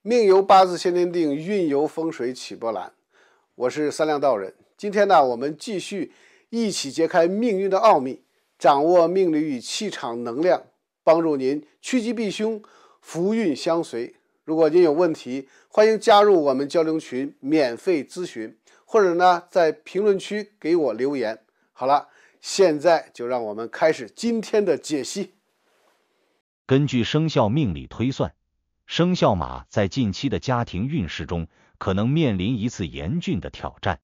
命由八字先天定，运由风水起波澜。我是三亮道人。今天呢，我们继续一起揭开命运的奥秘，掌握命理与气场能量，帮助您趋吉避凶，福运相随。如果您有问题，欢迎加入我们交流群，免费咨询，或者呢，在评论区给我留言。好了，现在就让我们开始今天的解析。根据生肖命理推算，生肖马在近期的家庭运势中可能面临一次严峻的挑战。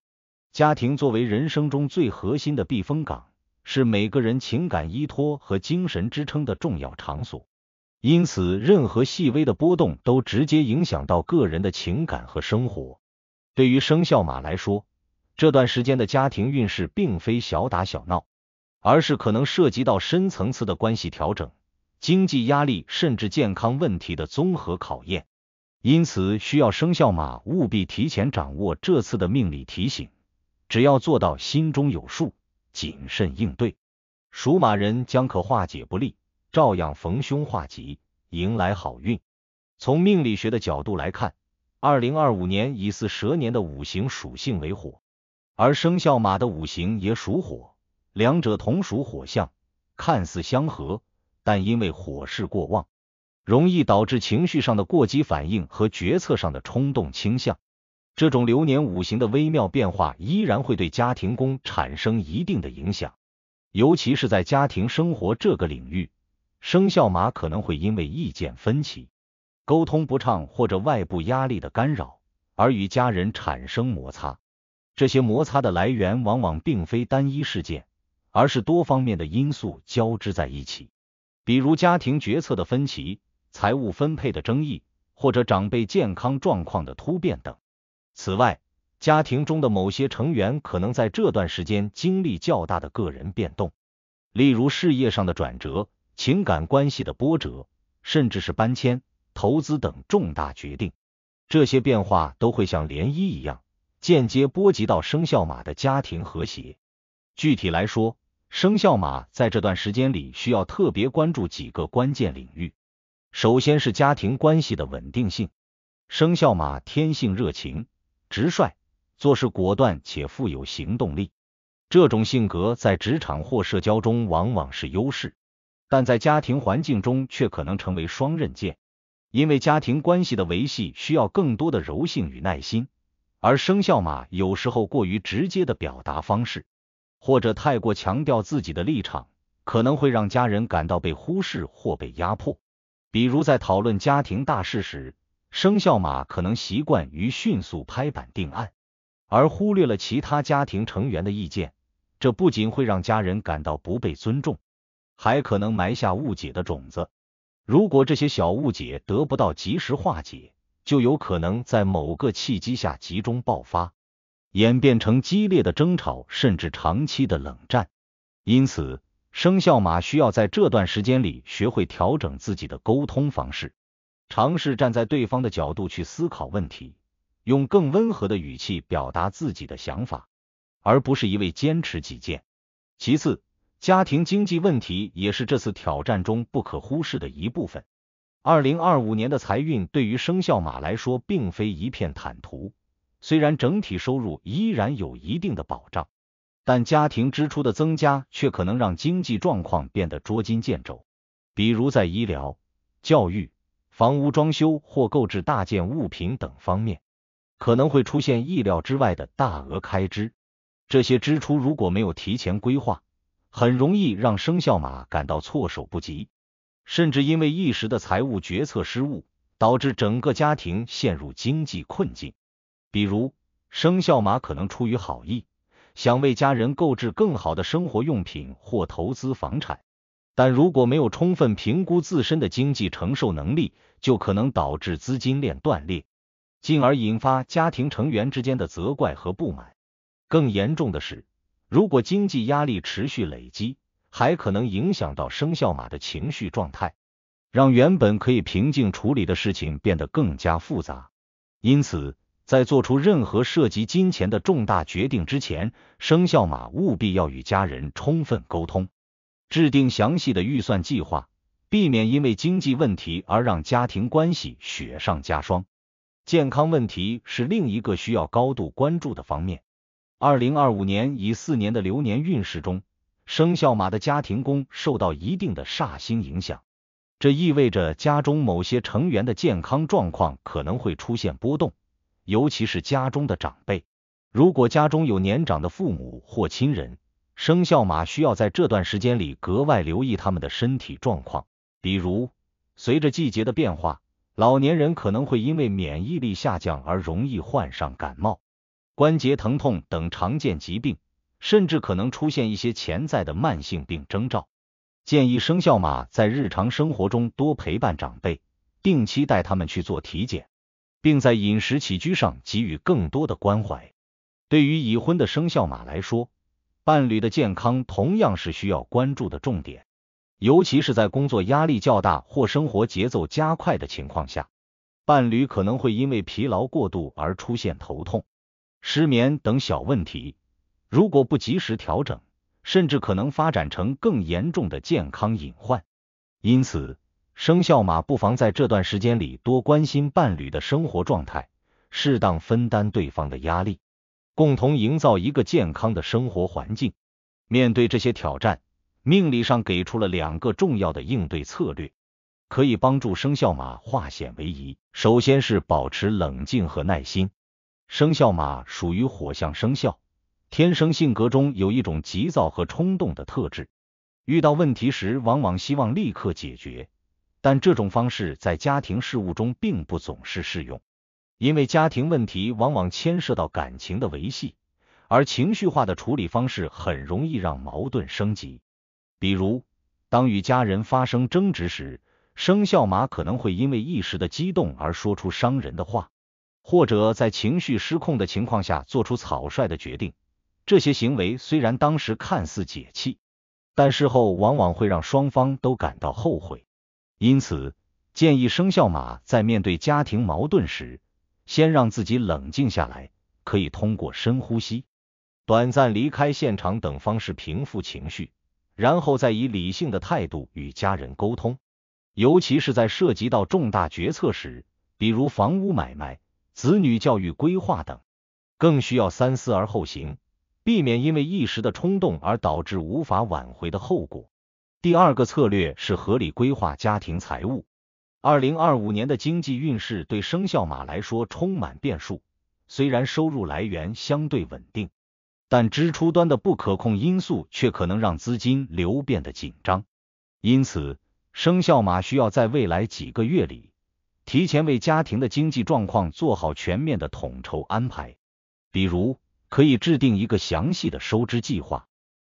家庭作为人生中最核心的避风港，是每个人情感依托和精神支撑的重要场所。因此，任何细微的波动都直接影响到个人的情感和生活。对于生肖马来说，这段时间的家庭运势并非小打小闹，而是可能涉及到深层次的关系调整、经济压力甚至健康问题的综合考验。因此，需要生肖马务必提前掌握这次的命理提醒，只要做到心中有数，谨慎应对，属马人将可化解不利，照样逢凶化吉，迎来好运。从命理学的角度来看，2025年乙巳蛇年的五行属性为火，而生肖马的五行也属火，两者同属火象，看似相合，但因为火势过旺，容易导致情绪上的过激反应和决策上的冲动倾向。这种流年五行的微妙变化依然会对家庭宫产生一定的影响，尤其是在家庭生活这个领域，生肖马可能会因为意见分歧、沟通不畅或者外部压力的干扰，而与家人产生摩擦。这些摩擦的来源往往并非单一事件，而是多方面的因素交织在一起，比如家庭决策的分歧、财务分配的争议，或者长辈健康状况的突变等。此外，家庭中的某些成员可能在这段时间经历较大的个人变动，例如事业上的转折、情感关系的波折，甚至是搬迁、投资等重大决定。这些变化都会像涟漪一样，间接波及到生肖马的家庭和谐。具体来说，生肖马在这段时间里需要特别关注几个关键领域。首先是家庭关系的稳定性。生肖马天性热情、直率，做事果断且富有行动力。这种性格在职场或社交中往往是优势，但在家庭环境中却可能成为双刃剑，因为家庭关系的维系需要更多的柔性与耐心，而生肖马有时候过于直接的表达方式，或者太过强调自己的立场，可能会让家人感到被忽视或被压迫。比如在讨论家庭大事时，生肖马可能习惯于迅速拍板定案，而忽略了其他家庭成员的意见，这不仅会让家人感到不被尊重，还可能埋下误解的种子。如果这些小误解得不到及时化解，就有可能在某个契机下集中爆发，演变成激烈的争吵，甚至长期的冷战。因此，生肖马需要在这段时间里学会调整自己的沟通方式，尝试站在对方的角度去思考问题，用更温和的语气表达自己的想法，而不是一味坚持己见。其次，家庭经济问题也是这次挑战中不可忽视的一部分。2025年的财运对于生肖马来说并非一片坦途，虽然整体收入依然有一定的保障，但家庭支出的增加却可能让经济状况变得捉襟见肘，比如在医疗、教育、房屋装修或购置大件物品等方面，可能会出现意料之外的大额开支。这些支出如果没有提前规划，很容易让生肖马感到措手不及，甚至因为一时的财务决策失误，导致整个家庭陷入经济困境。比如，生肖马可能出于好意，想为家人购置更好的生活用品或投资房产，但如果没有充分评估自身的经济承受能力，就可能导致资金链断裂，进而引发家庭成员之间的责怪和不满。更严重的是，如果经济压力持续累积，还可能影响到生肖马的情绪状态，让原本可以平静处理的事情变得更加复杂。因此，在做出任何涉及金钱的重大决定之前，生肖马务必要与家人充分沟通，制定详细的预算计划，避免因为经济问题而让家庭关系雪上加霜。健康问题是另一个需要高度关注的方面。2025年乙巳年的流年运势中，生肖马的家庭宫受到一定的煞星影响，这意味着家中某些成员的健康状况可能会出现波动，尤其是家中的长辈。如果家中有年长的父母或亲人，生肖马需要在这段时间里格外留意他们的身体状况，比如随着季节的变化，老年人可能会因为免疫力下降而容易患上感冒、关节疼痛等常见疾病，甚至可能出现一些潜在的慢性病征兆。建议生肖马在日常生活中多陪伴长辈，定期带他们去做体检，并在饮食起居上给予更多的关怀。对于已婚的生肖马来说，伴侣的健康同样是需要关注的重点，尤其是在工作压力较大或生活节奏加快的情况下，伴侣可能会因为疲劳过度而出现头痛、失眠等小问题，如果不及时调整，甚至可能发展成更严重的健康隐患。因此，生肖马不妨在这段时间里多关心伴侣的生活状态，适当分担对方的压力，共同营造一个健康的生活环境。面对这些挑战，命理上给出了2个重要的应对策略，可以帮助生肖马化险为夷。首先是保持冷静和耐心。生肖马属于火象生肖，天生性格中有一种急躁和冲动的特质，遇到问题时往往希望立刻解决，但这种方式在家庭事务中并不总是适用，因为家庭问题往往牵涉到感情的维系，而情绪化的处理方式很容易让矛盾升级。比如，当与家人发生争执时，生肖马可能会因为一时的激动而说出伤人的话，或者在情绪失控的情况下做出草率的决定。这些行为虽然当时看似解气，但事后往往会让双方都感到后悔。因此，建议生肖马在面对家庭矛盾时，先让自己冷静下来，可以通过深呼吸、短暂离开现场等方式平复情绪，然后再以理性的态度与家人沟通。尤其是在涉及到重大决策时，比如房屋买卖、子女教育规划等，更需要三思而后行，避免因为一时的冲动而导致无法挽回的后果。第2个策略是合理规划家庭财务。2025年的经济运势对生肖马来说充满变数，虽然收入来源相对稳定，但支出端的不可控因素却可能让资金流变得紧张。因此，生肖马需要在未来几个月里，提前为家庭的经济状况做好全面的统筹安排。比如，可以制定一个详细的收支计划，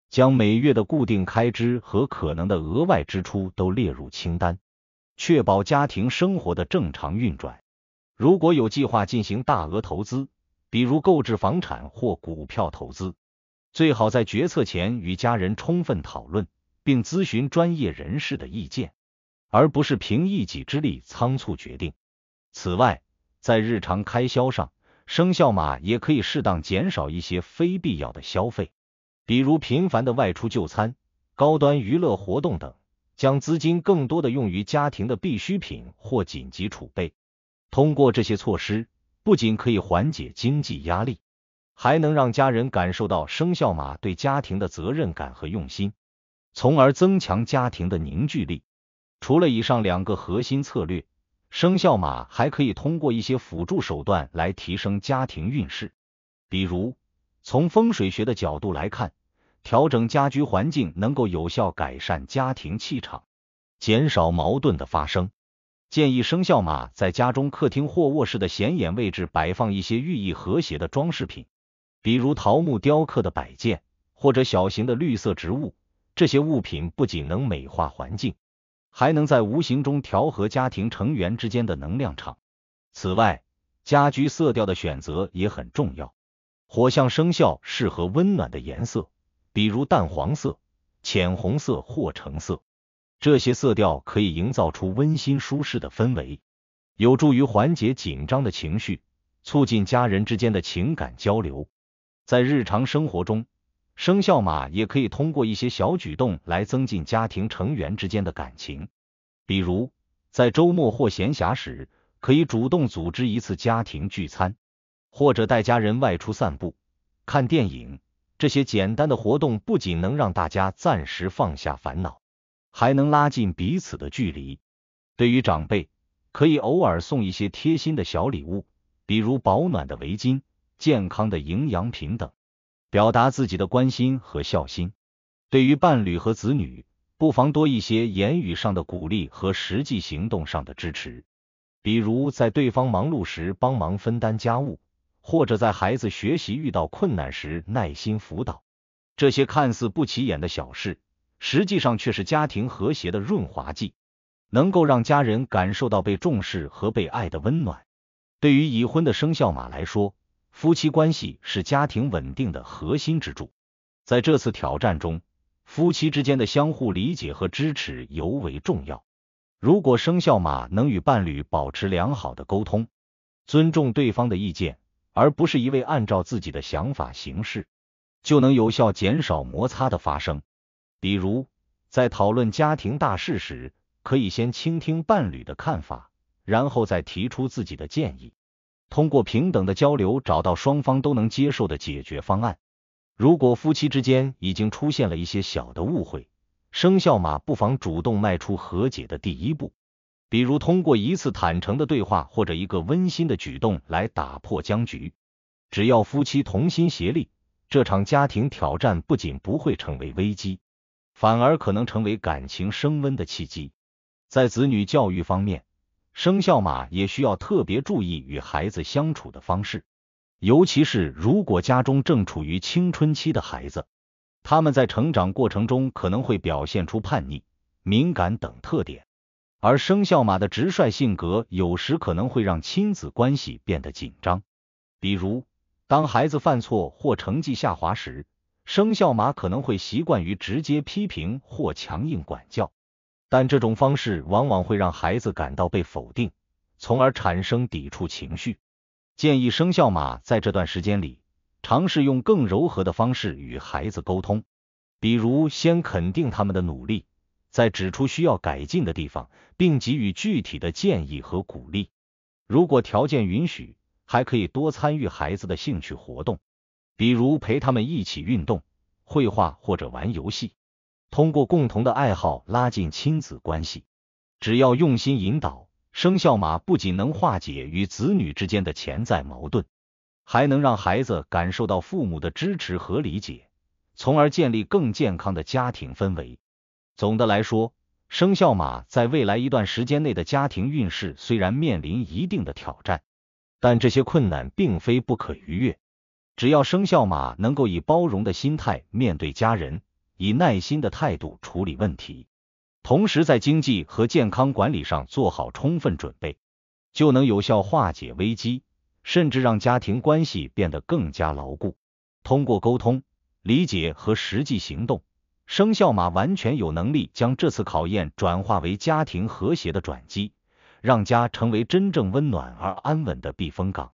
将每月的固定开支和可能的额外支出都列入清单，确保家庭生活的正常运转。如果有计划进行大额投资，比如购置房产或股票投资，最好在决策前与家人充分讨论，并咨询专业人士的意见，而不是凭一己之力仓促决定。此外，在日常开销上，生肖马也可以适当减少一些非必要的消费，比如频繁的外出就餐、高端娱乐活动等，将资金更多的用于家庭的必需品或紧急储备。通过这些措施，不仅可以缓解经济压力，还能让家人感受到生肖马对家庭的责任感和用心，从而增强家庭的凝聚力。除了以上2个核心策略，生肖马还可以通过一些辅助手段来提升家庭运势。比如，从风水学的角度来看，调整家居环境能够有效改善家庭气场，减少矛盾的发生。建议生肖马在家中客厅或卧室的显眼位置摆放一些寓意和谐的装饰品，比如桃木雕刻的摆件，或者小型的绿色植物。这些物品不仅能美化环境，还能在无形中调和家庭成员之间的能量场。此外，家居色调的选择也很重要。火象生肖适合温暖的颜色，比如淡黄色、浅红色或橙色。这些色调可以营造出温馨舒适的氛围，有助于缓解紧张的情绪，促进家人之间的情感交流。在日常生活中，生肖马也可以通过一些小举动来增进家庭成员之间的感情。比如，在周末或闲暇时，可以主动组织一次家庭聚餐，或者带家人外出散步、看电影。这些简单的活动不仅能让大家暂时放下烦恼，还能拉近彼此的距离。对于长辈，可以偶尔送一些贴心的小礼物，比如保暖的围巾、健康的营养品等，表达自己的关心和孝心。对于伴侣和子女，不妨多一些言语上的鼓励和实际行动上的支持，比如在对方忙碌时帮忙分担家务，或者在孩子学习遇到困难时耐心辅导。这些看似不起眼的小事，实际上却是家庭和谐的润滑剂，能够让家人感受到被重视和被爱的温暖。对于已婚的生肖马来说，夫妻关系是家庭稳定的核心支柱。在这次挑战中，夫妻之间的相互理解和支持尤为重要。如果生肖马能与伴侣保持良好的沟通，尊重对方的意见，而不是一味按照自己的想法行事，就能有效减少摩擦的发生。比如，在讨论家庭大事时，可以先倾听伴侣的看法，然后再提出自己的建议，通过平等的交流找到双方都能接受的解决方案。如果夫妻之间已经出现了一些小的误会，生肖马不妨主动迈出和解的第一步，比如通过一次坦诚的对话或者一个温馨的举动来打破僵局。只要夫妻同心协力，这场家庭挑战不仅不会成为危机，反而可能成为感情升温的契机。在子女教育方面，生肖马也需要特别注意与孩子相处的方式，尤其是如果家中正处于青春期的孩子，他们在成长过程中可能会表现出叛逆、敏感等特点，而生肖马的直率性格有时可能会让亲子关系变得紧张。比如，当孩子犯错或成绩下滑时，生肖马可能会习惯于直接批评或强硬管教，但这种方式往往会让孩子感到被否定，从而产生抵触情绪。建议生肖马在这段时间里，尝试用更柔和的方式与孩子沟通，比如先肯定他们的努力，再指出需要改进的地方，并给予具体的建议和鼓励。如果条件允许，还可以多参与孩子的兴趣活动，比如陪他们一起运动、绘画或者玩游戏，通过共同的爱好拉近亲子关系。只要用心引导，生肖马不仅能化解与子女之间的潜在矛盾，还能让孩子感受到父母的支持和理解，从而建立更健康的家庭氛围。总的来说，生肖马在未来一段时间内的家庭运势虽然面临一定的挑战，但这些困难并非不可逾越。只要生肖马能够以包容的心态面对家人，以耐心的态度处理问题，同时在经济和健康管理上做好充分准备，就能有效化解危机，甚至让家庭关系变得更加牢固。通过沟通、理解和实际行动，生肖马完全有能力将这次考验转化为家庭和谐的转机，让家成为真正温暖而安稳的避风港。